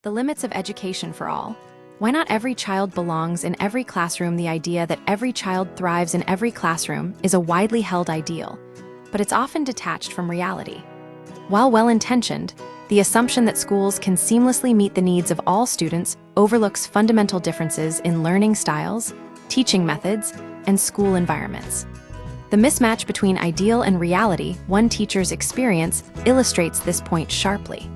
The limits of education for all. Why not every child belongs in every classroom? The idea that every child thrives in every classroom is a widely held ideal, but it's often detached from reality. While well-intentioned, the assumption that schools can seamlessly meet the needs of all students overlooks fundamental differences in learning styles, teaching methods, and school environments. The mismatch between ideal and reality one teacher's experience illustrates this point sharply.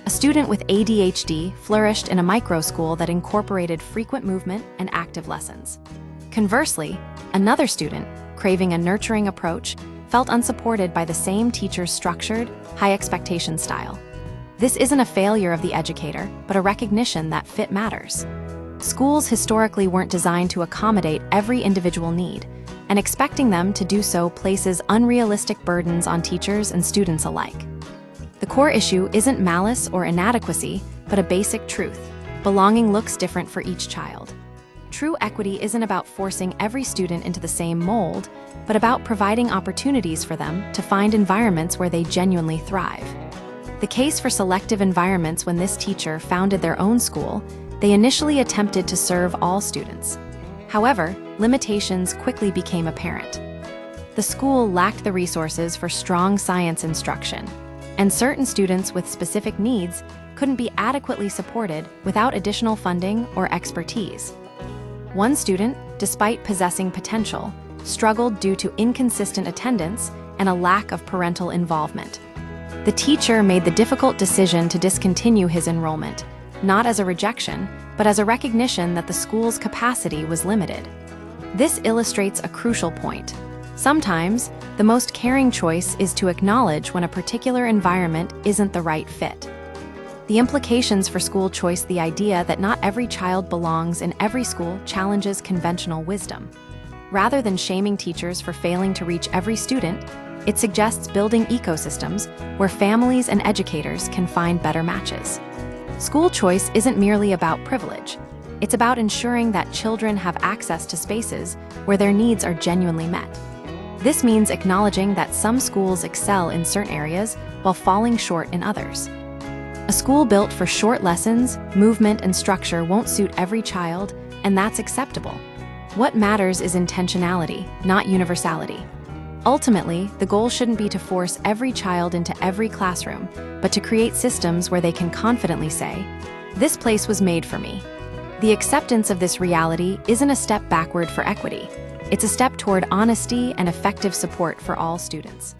A student with ADHD flourished in a micro-school that incorporated frequent movement and active lessons. Conversely, another student, craving a nurturing approach, felt unsupported by the same teacher's structured, high-expectation style. This isn't a failure of the educator, but a recognition that fit matters. Schools historically weren't designed to accommodate every individual need, and expecting them to do so places unrealistic burdens on teachers and students alike. The core issue isn't malice or inadequacy, but a basic truth. Belonging looks different for each child. True equity isn't about forcing every student into the same mold, but about providing opportunities for them to find environments where they genuinely thrive. The case for selective environments: when this teacher founded their own school, they initially attempted to serve all students. However, limitations quickly became apparent. The school lacked the resources for strong science instruction, and certain students with specific needs couldn't be adequately supported without additional funding or expertise. One student, despite possessing potential, struggled due to inconsistent attendance and a lack of parental involvement. The teacher made the difficult decision to discontinue his enrollment, not as a rejection, but as a recognition that the school's capacity was limited. This illustrates a crucial point. Sometimes, the most caring choice is to acknowledge when a particular environment isn't the right fit. The implications for school choice: the idea that not every child belongs in every school challenges conventional wisdom. Rather than shaming teachers for failing to reach every student, it suggests building ecosystems where families and educators can find better matches. School choice isn't merely about privilege. It's about ensuring that children have access to spaces where their needs are genuinely met. This means acknowledging that some schools excel in certain areas while falling short in others. A school built for short lessons, movement, and structure won't suit every child, and that's acceptable. What matters is intentionality, not universality. Ultimately, the goal shouldn't be to force every child into every classroom, but to create systems where they can confidently say, "This place was made for me." The acceptance of this reality isn't a step backward for equity. It's a step toward honesty and effective support for all students.